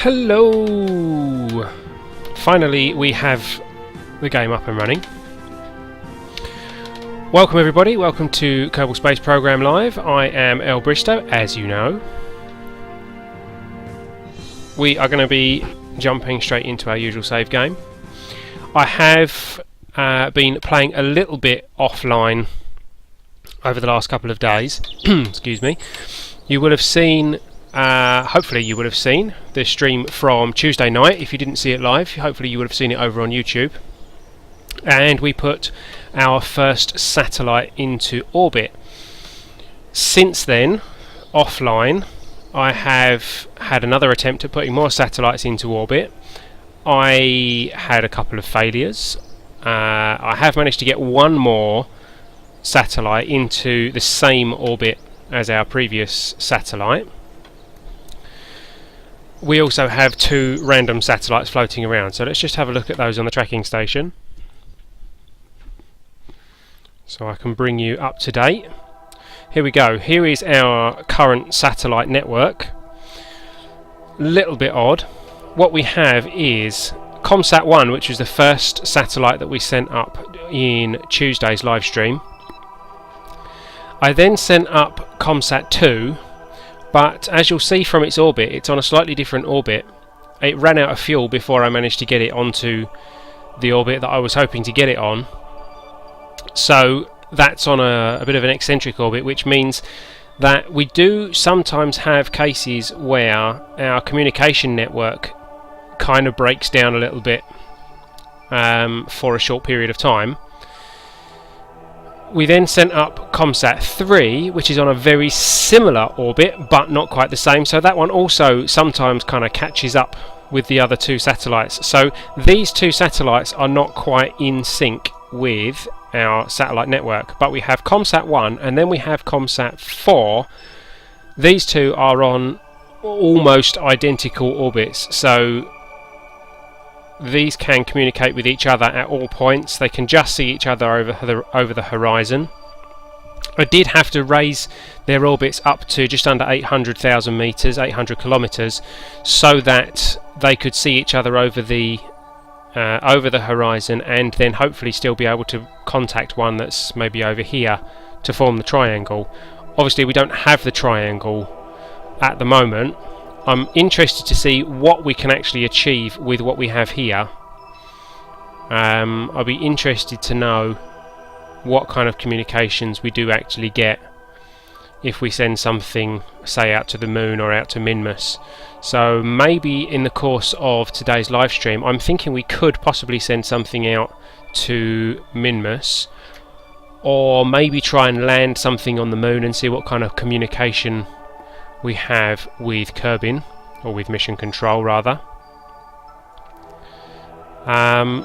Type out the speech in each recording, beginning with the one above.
Hello! Finally we have the game up and running. Welcome everybody, welcome to Kerbal Space Program Live. I am El Bristow, as you know. We are going to be jumping straight into our usual save game. I have been playing a little bit offline over the last couple of days. Excuse me. You will have seen, hopefully you would have seen the stream from Tuesday night. If you didn't see it live, hopefully you would have seen it over on YouTube. And we put our first satellite into orbit. Since then, offline, I have had another attempt at putting more satellites into orbit. I had a couple of failures. I have managed to get one more satellite into the same orbit as our previous satellite. We also have two random satellites floating around, so let's just have a look at those on the tracking station so I can bring you up to date. Here we go. Here is our current satellite network. Little bit odd. What we have is ComSat 1, which was the first satellite that we sent up in Tuesday's live stream. I then sent up ComSat 2, but as you'll see from its orbit, it's on a slightly different orbit. It ran out of fuel before I managed to get it onto the orbit that I was hoping to get it on. So that's on a bit of an eccentric orbit, which means that we do sometimes have cases where our communication network kind of breaks down a little bit for a short period of time. We then sent up ComSat 3, which is on a very similar orbit but not quite the same, so that one also sometimes kind of catches up with the other two satellites. So these two satellites are not quite in sync with our satellite network, but we have ComSat 1 and then we have ComSat 4. These two are on almost identical orbits, so these can communicate with each other at all points. They can just see each other over the horizon. I did have to raise their orbits up to just under 800,000 meters, 800 kilometers, so that they could see each other over the horizon, and then hopefully still be able to contact one that's maybe over here to form the triangle. Obviously we don't have the triangle at the moment. I'm interested to see what we can actually achieve with what we have here. I'll be interested to know what kind of communications we do actually get if we send something, say, out to the moon or out to Minmus. So maybe in the course of today's live stream, I'm thinking we could possibly send something out to Minmus, or maybe try and land something on the moon and see what kind of communication we have with Kerbin, or with Mission Control rather. Get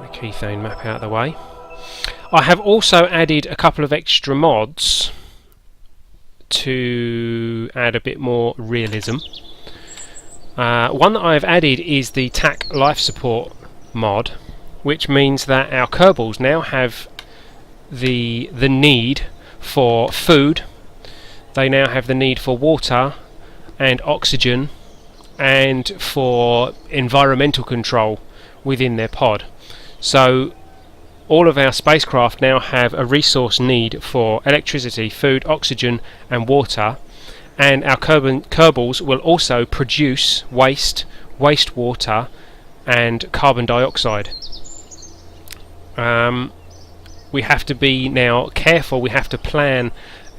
the Kethane map out of the way. I have also added a couple of extra mods to add a bit more realism. One that I've added is the TAC life support mod, which means that our Kerbals now have the need for food. They now have the need for water and oxygen and for environmental control within their pod. So all of our spacecraft now have a resource need for electricity, food, oxygen and water, and our Kerbals will also produce wastewater and carbon dioxide. We have to be now careful. We have to plan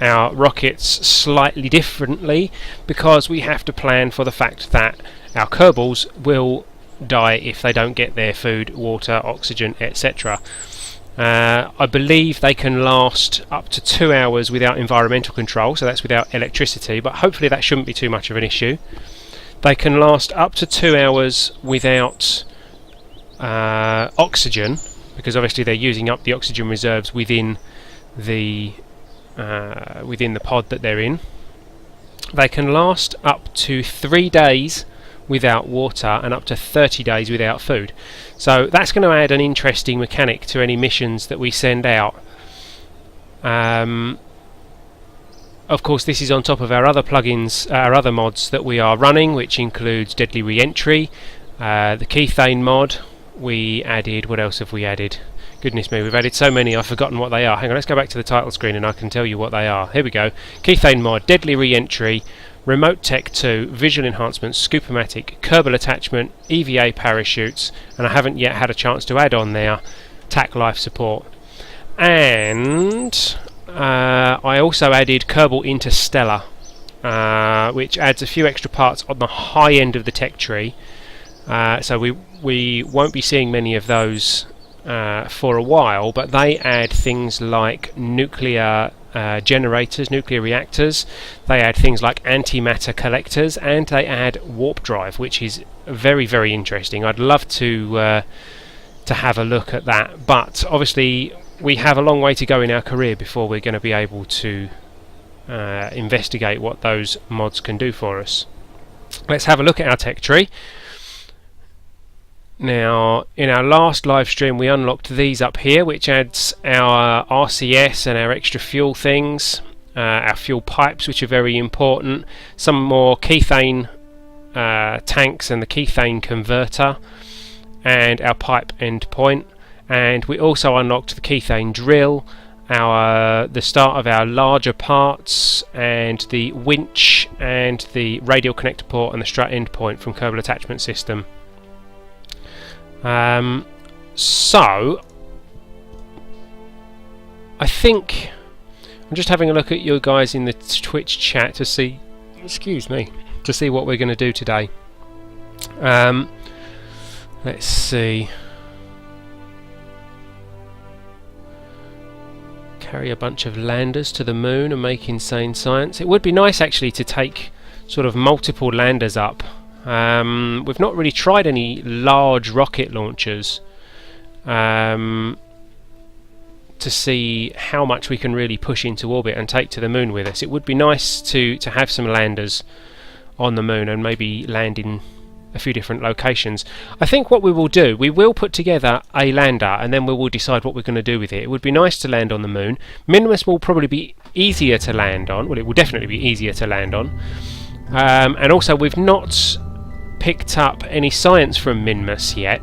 our rockets slightly differently, because we have to plan for the fact that our Kerbals will die if they don't get their food, water, oxygen, etc. I believe they can last up to 2 hours without environmental control, so that's without electricity, but hopefully that shouldn't be too much of an issue. They can last up to 2 hours without oxygen, because obviously they're using up the oxygen reserves within the pod that they're in. They can last up to 3 days without water and up to 30 days without food. So that's going to add an interesting mechanic to any missions that we send out. of course, this is on top of our other plugins, our other mods that we are running, which includes Deadly Reentry, the Kethane Mod. We added, what else have we added? Goodness me, we've added so many I've forgotten what they are. Hang on, let's go back to the title screen and I can tell you what they are. Here we go. Kethane Mod, Deadly Reentry, Remote Tech 2, Visual Enhancements, Scoop-o-Matic, Kerbal Attachment, EVA Parachutes, and I haven't yet had a chance to add on there TAC Life Support. And I also added Kerbal Interstellar, which adds a few extra parts on the high end of the tech tree. So we won't be seeing many of those for a while, but they add things like nuclear generators, nuclear reactors. They add things like antimatter collectors, and they add warp drive, which is very, very interesting. I'd love to have a look at that, but obviously we have a long way to go in our career before we're going to be able to investigate what those mods can do for us. Let's have a look at our tech tree. Now, in our last live stream we unlocked these up here, which adds our RCS and our extra fuel things, our fuel pipes, which are very important, some more Kethane tanks and the Kethane converter, and our pipe endpoint. And we also unlocked the Kethane drill, the start of our larger parts, and the winch, and the radial connector port and the strut endpoint from Kerbal Attachment System. So I think I'm just having a look at you guys in the Twitch chat to see, excuse me, to see what we're going to do today. Let's see. Carry a bunch of landers to the moon and make insane science. It would be nice actually to take sort of multiple landers up. We've not really tried any large rocket launchers to see how much we can really push into orbit and take to the moon with us. It would be nice to have some landers on the moon and maybe land in a few different locations. I think what we will do, we will put together a lander and then we will decide what we're going to do with it. It would be nice to land on the moon. Minimus will probably be easier to land on. Well, it will definitely be easier to land on. And also we've not picked up any science from Minimus yet,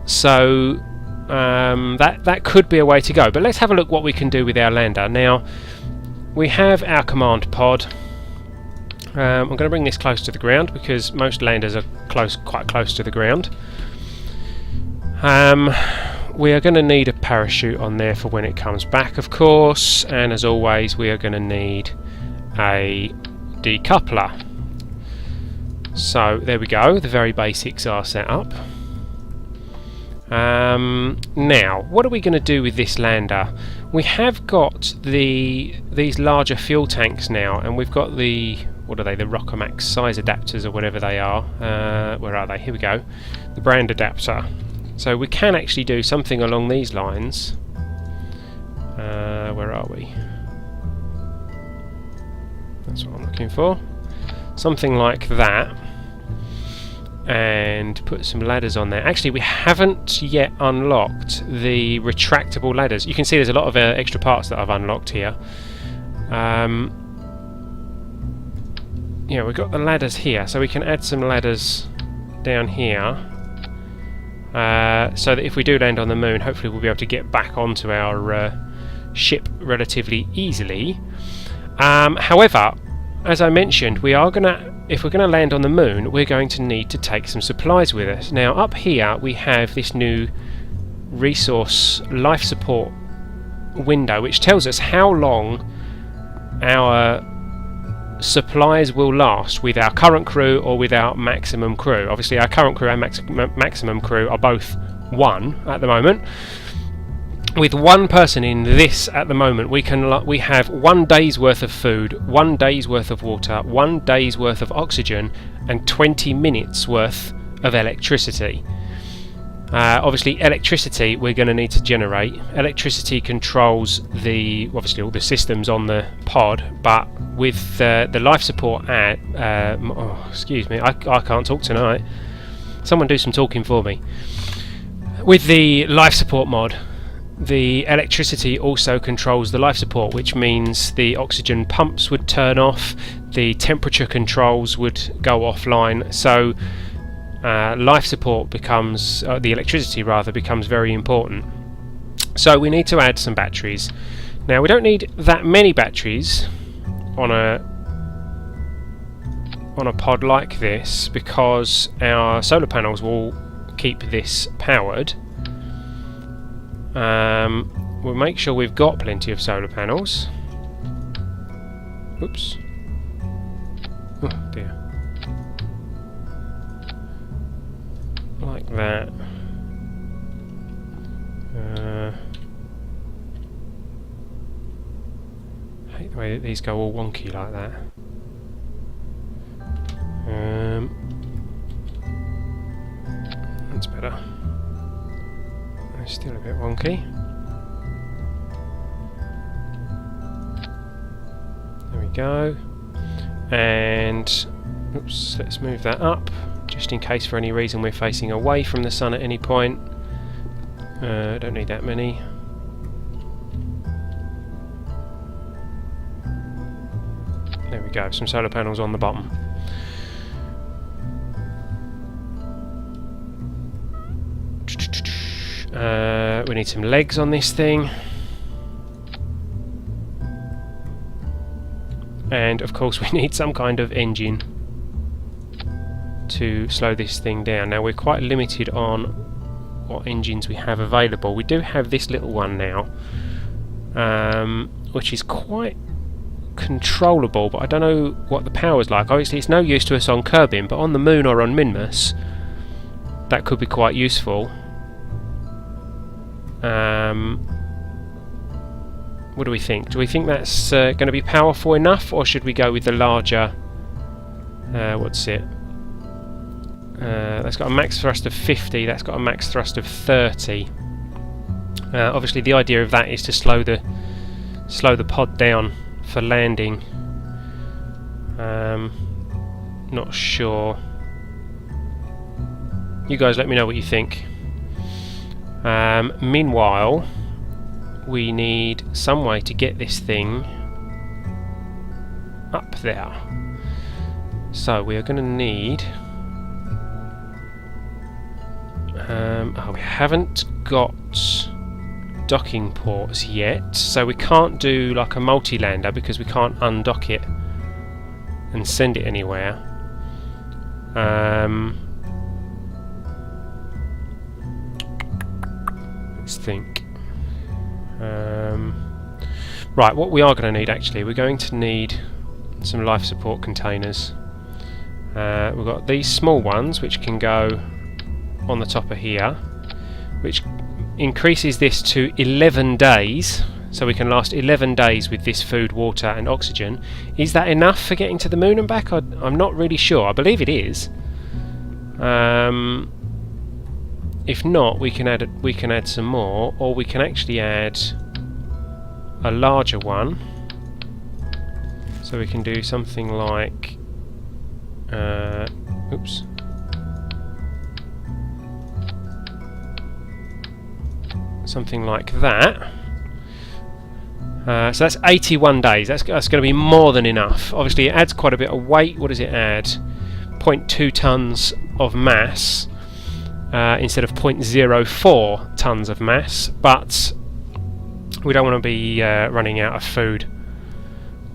so that could be a way to go. But let's have a look what we can do with our lander. Now we have our command pod. I'm going to bring this close to the ground because most landers are quite close to the ground. We are going to need a parachute on there for when it comes back, of course, and as always we are going to need a decoupler. So there we go, the very basics are set up. Now, what are we going to do with this lander? We have got these larger fuel tanks now, and we've got the, what are they, the Rockomax size adapters or whatever they are. Where are they? Here we go. The brand adapter. So we can actually do something along these lines. Where are we? That's what I'm looking for. Something like that. And put some ladders on there. Actually, we haven't yet unlocked the retractable ladders. You can see there's a lot of extra parts that I've unlocked here. Yeah, we've got the ladders here, so we can add some ladders down here, so that if we do land on the moon, hopefully we'll be able to get back onto our ship relatively easily. However, as I mentioned, if we're going to land on the moon, we're going to need to take some supplies with us. Now, up here we have this new resource life support window, which tells us how long our supplies will last with our current crew or with our maximum crew. Obviously our current crew and maximum crew are both 1 at the moment. With 1 person in this at the moment, we have 1 day's worth of food, 1 day's worth of water, 1 day's worth of oxygen, and 20 minutes worth of electricity. Obviously electricity we're going to need to generate. Electricity controls obviously all the systems on the pod, but with the life support excuse me, I can't talk tonight. Someone do some talking for me. With the life support mod, the electricity also controls the life support, which means the oxygen pumps would turn off, the temperature controls would go offline, so life support becomes, the electricity rather, becomes very important. So we need to add some batteries. Now we don't need that many batteries on a pod like this, because our solar panels will keep this powered. We'll make sure we've got plenty of solar panels. Oops. Oh dear. Like that. I hate the way that these go all wonky like that. That's better. It's still a bit wonky. There we go. And oops, let's move that up, just in case for any reason we're facing away from the sun at any point. Don't need that many. There we go, some solar panels on the bottom. We need some legs on this thing. And of course we need some kind of engine to slow this thing down. Now we're quite limited on what engines we have available. We do have this little one now, which is quite controllable, but I don't know what the power's like. Obviously it's no use to us on Kerbin, but on the moon or on Minmus that could be quite useful. What do we think? Do we think that's going to be powerful enough, or should we go with the larger, what's it? That's got a max thrust of 50, that's got a max thrust of 30. Obviously the idea of that is to slow the pod down for landing. Not sure. You guys let me know what you think. Meanwhile, we need some way to get this thing up there. So we are going to need... we haven't got docking ports yet, so we can't do like a multi-lander because we can't undock it and send it anywhere. Let's think. Right, what we are going to need actually, we're going to need some life support containers. We've got these small ones which can go on the top of here, which increases this to 11 days, so we can last 11 days with this food, water and oxygen. Is that enough for getting to the moon and back? I'm not really sure. I believe it is. If not, we can add some more, or we can actually add a larger one. So we can do something like oops. Something like that. So that's 81 days. That's going to be more than enough. Obviously, it adds quite a bit of weight. What does it add? 0.2 tons of mass instead of 0.04 tons of mass. But we don't want to be running out of food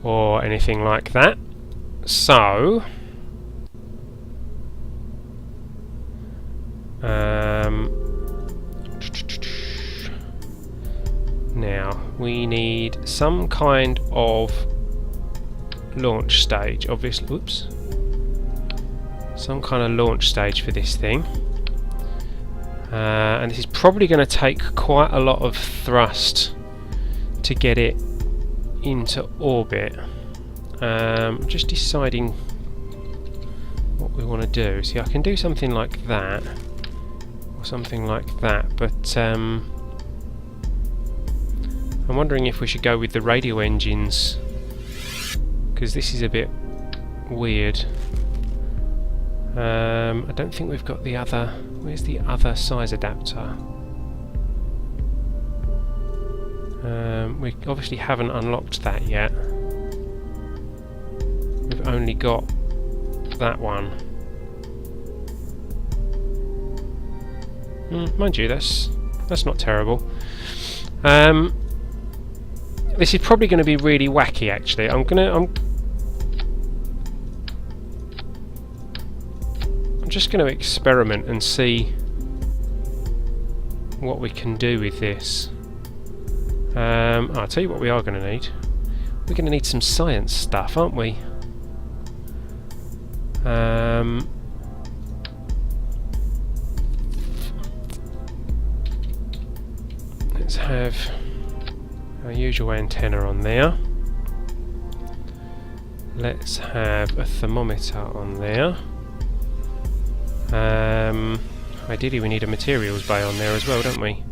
or anything like that. So now we need some kind of launch stage, obviously. Whoops. Some kind of launch stage for this thing. And this is probably going to take quite a lot of thrust to get it into orbit. Just deciding what we want to do. See, I can do something like that, or something like that, but I'm wondering if we should go with the radio engines, because this is a bit weird. I don't think we've got the other... Where's the other size adapter? We obviously haven't unlocked that yet. We've only got that one. Mind you, that's not terrible. This is probably going to be really wacky. Actually, I'm just going to experiment and see what we can do with this. I'll tell you what we are going to need. We're going to need some science stuff, aren't we? Let's have our usual antenna on there. Let's have a thermometer on there. Ideally we need a materials bay on there as well, don't we?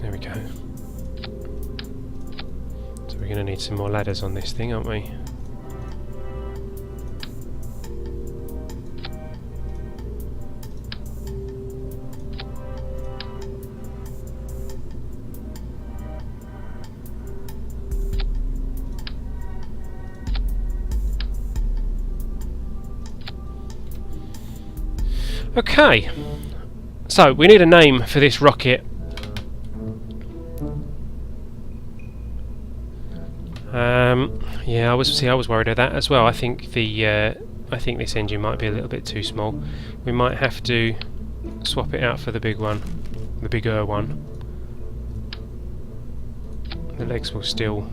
There we go. So we're going to need some more ladders on this thing, aren't we? Okay, so we need a name for this rocket. Yeah, I was worried of that as well. I think this engine might be a little bit too small. We might have to swap it out for the big one, the bigger one. The legs will still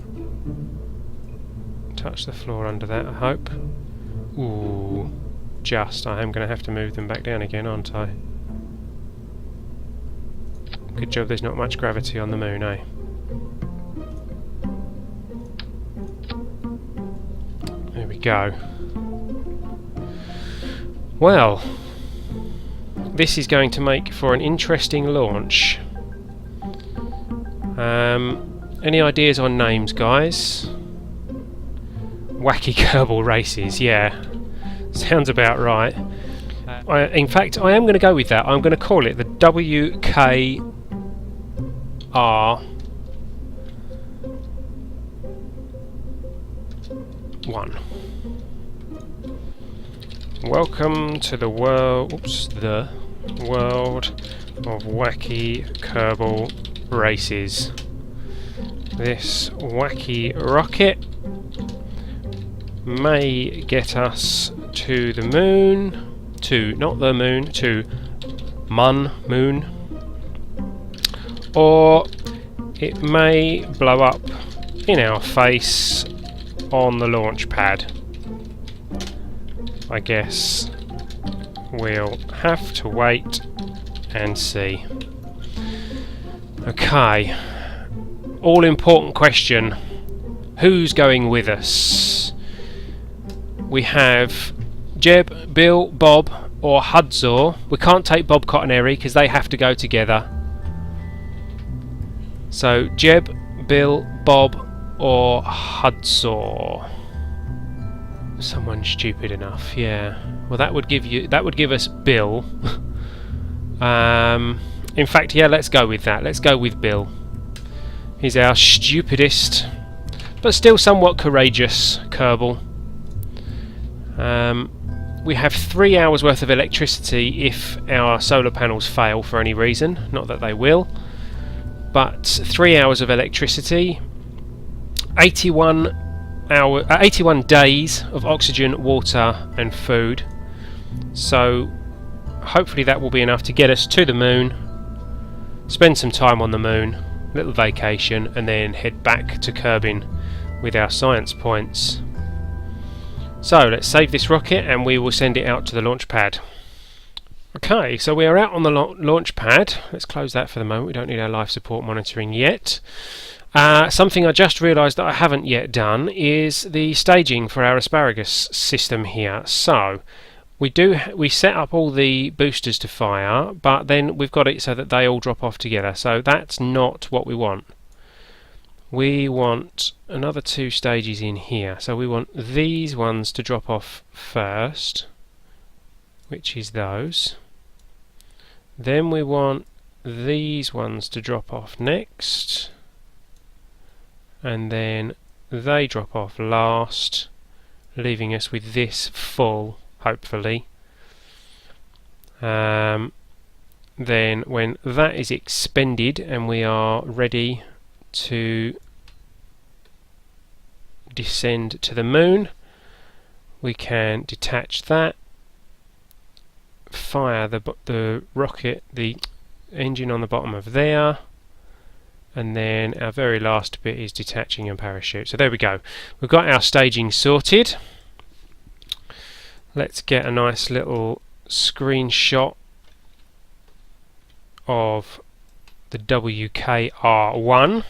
touch the floor under that, I hope. Ooh. I am going to have to move them back down again, aren't I? Good job there's not much gravity on the moon, eh? There we go. Well, this is going to make for an interesting launch. Any ideas on names, guys? Wacky Kerbal races, yeah. Sounds about right. In fact, I am going to go with that. I'm going to call it the WKR one. Welcome to the world. The world of wacky Kerbal races. This wacky rocket may get us to the moon, not the moon, to moon, or it may blow up in our face on the launch pad. I guess we'll have to wait and see. Okay, all important question, who's going with us? We have Jeb, Bill, Bob or Hudzor. We can't take Bob Cottonary because they have to go together. So Jeb, Bill, Bob or Hudzor. Someone stupid enough, yeah. Well, that would give us Bill. In fact, yeah, let's go with that. Let's go with Bill. He's our stupidest, but still somewhat courageous Kerbal. We have 3 hours worth of electricity if our solar panels fail for any reason. Not that they will, but 3 hours of electricity, 81 days of oxygen, water and food. So hopefully that will be enough to get us to the moon, spend some time on the moon, little vacation, and then head back to Kerbin with our science points. So let's save this rocket and we will send it out to the launch pad. Okay, so we are out on the launch pad. Let's close that for the moment. We don't need our life support monitoring yet. Something I just realised that I haven't yet done is the staging for our asparagus system here. So we set up all the boosters to fire, but then we've got it so that they all drop off together. So that's not what we want. We want another 2 stages in here. So we want these ones to drop off first. which is those. Then we want these ones to drop off next, and then they drop off last, leaving us with this full, hopefully. Then when that is expended and we are ready to descend to the moon, we can detach that, fire the rocket, the engine on the bottom of there, and then our very last bit is detaching and parachute. So there we go, we've got our staging sorted. Let's get a nice little screenshot of the WKR1.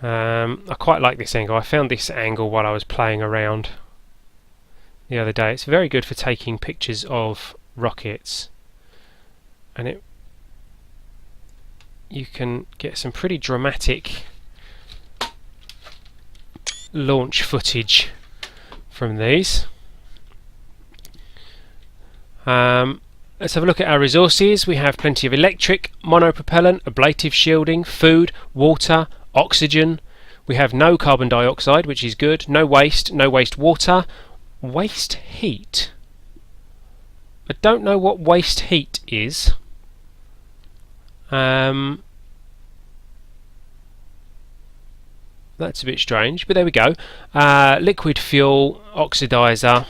I quite like this angle. I found this angle while I was playing around the other day. It's very good for taking pictures of rockets, and you can get some pretty dramatic launch footage from these. Let's have a look at our resources. We have plenty of electric, monopropellant, ablative shielding, food, water, oxygen. We have no carbon dioxide, which is good. No waste water. Waste heat. I don't know what waste heat is. That's a bit strange, but there we go. Liquid fuel, oxidizer.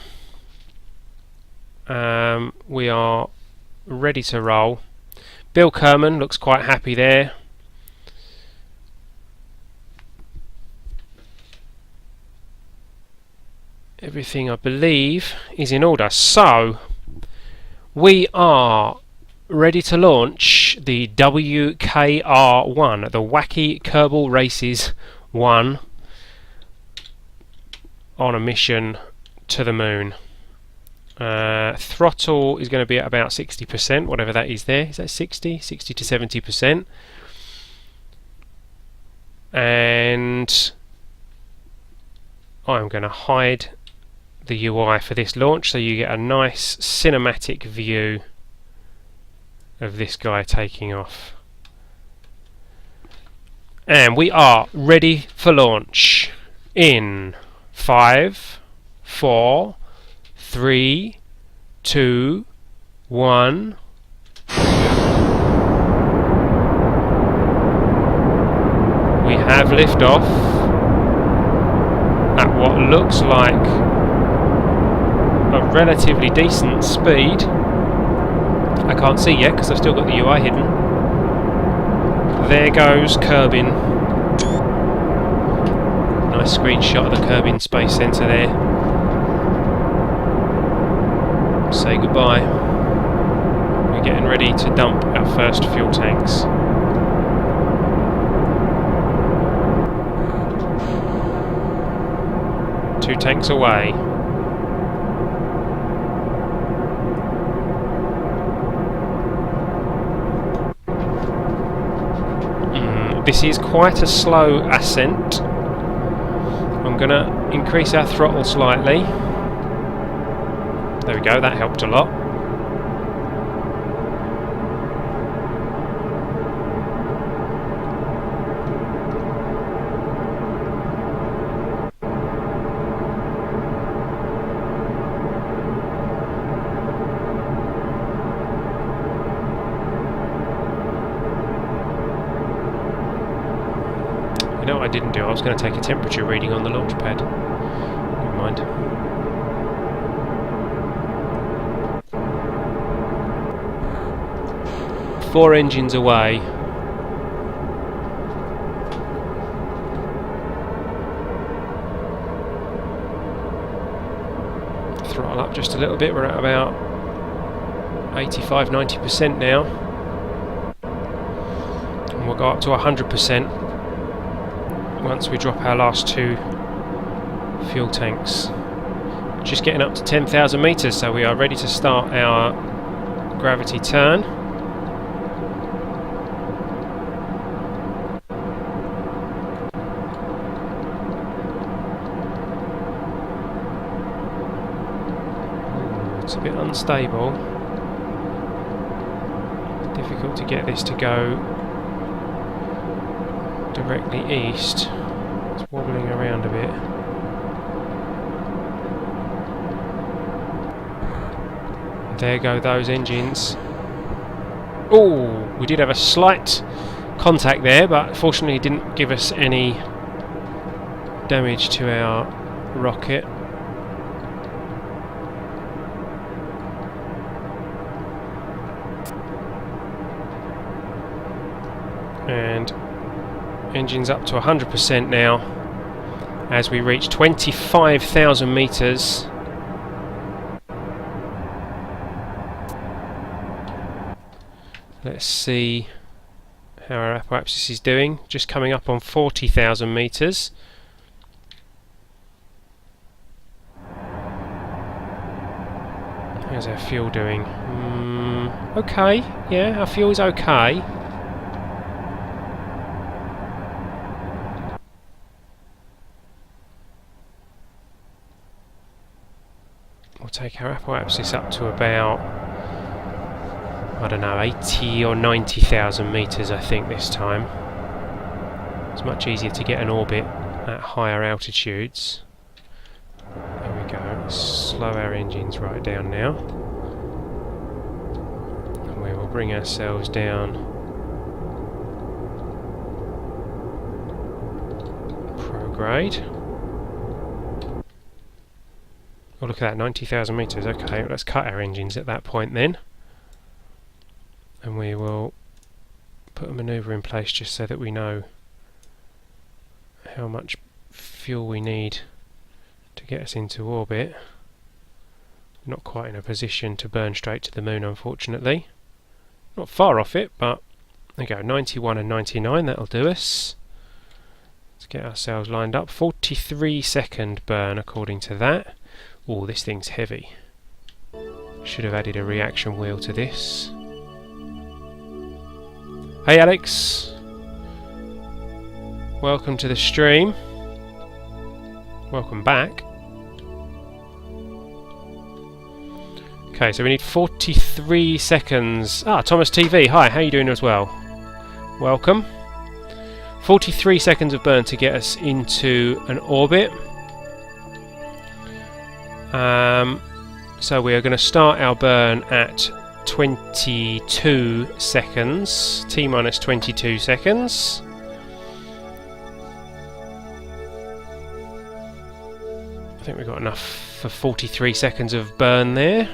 We are ready to roll. Bill Kerman looks quite happy there. Everything, I believe, is in order. So we are ready to launch the WKR1, the Wacky Kerbal Races 1, on a mission to the moon. Throttle is going to be at about 60%, whatever that is there. Is that 60? 60 to 70%. And I'm going to hide the UI for this launch so you get a nice cinematic view of this guy taking off. And we are ready for launch in 5, 4, 3, 2, 1. We have liftoff at what looks like a relatively decent speed. I can't see yet because I've still got the UI hidden. There goes Kerbin. Nice screenshot of the Kerbin Space Centre there. Say goodbye. We're getting ready to dump our first fuel tanks. Two tanks away. This is quite a slow ascent. I'm going to increase our throttle slightly. There we go, that helped a lot. You know what I didn't do? I was going to take a temperature reading on the launch pad. Never mind. Four engines away. Throttle up just a little bit, we're at about 85-90% now. And we'll go up to 100% once we drop our last two fuel tanks. Just getting up to 10,000 meters, so we are ready to start our gravity turn. a bit unstable. Difficult to get this to go directly east. It's wobbling around a bit. There go those engines. Oh, we did have a slight contact there, but fortunately it didn't give us any damage to our rocket. And engines up to 100% now as we reach 25,000 meters. Let's see how our apoapsis is doing. Just coming up on 40,000 meters. How's our fuel doing? Okay, yeah, our fuel is okay. We'll take our apoapsis up to about, I don't know, 80 or 90,000 meters, I think, this time. It's much easier to get an orbit at higher altitudes. There we go. Let's slow our engines right down now. And we will bring ourselves down prograde. Oh, look at that, 90,000 meters. Okay, let's cut our engines at that point then. And we will put a manoeuvre in place just so that we know how much fuel we need to get us into orbit. Not quite in a position to burn straight to the moon, unfortunately. Not far off it, but there we go, 91 and 99, that'll do us. Let's get ourselves lined up. 43-second burn according to that. Oh, this thing's heavy. Should have added a reaction wheel to this. Hey Alex, welcome to the stream. Welcome back. Okay, so we need 43 seconds. Ah, Thomas TV, hi, how you doing as well? Welcome. 43 seconds of burn to get us into an orbit. So we are going to start our burn at 22 seconds, T-minus 22 seconds. I think we've got enough for 43 seconds of burn there.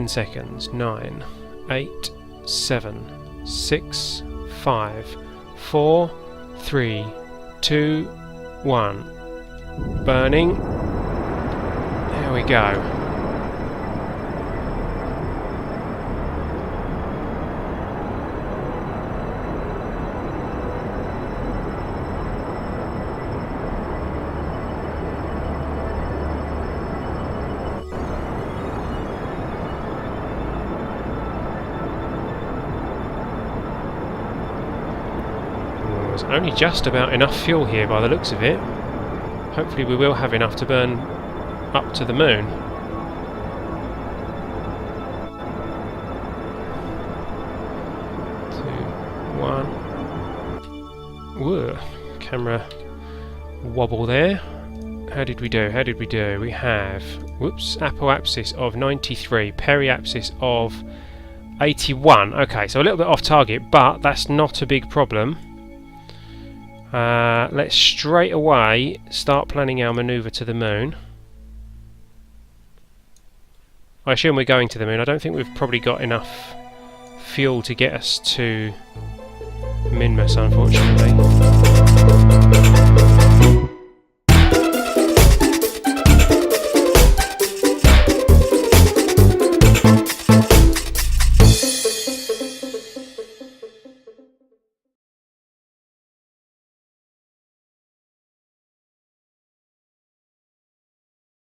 Seconds. 9, 8, 7, 6, 5, 4, 3, 2, 1. Burning. There we go. Only just about enough fuel here by the looks of it. Hopefully we will have enough to burn up to the moon. 2, 1. Whoa, camera wobble there. How did we do? How did we do? We have, whoops, apoapsis of 93, periapsis of 81. Okay, so a little bit off target, but that's not a big problem. Let's straight away start planning our manoeuvre to the moon. I assume we're going to the moon. I don't think we've probably got enough fuel to get us to Minmus, unfortunately.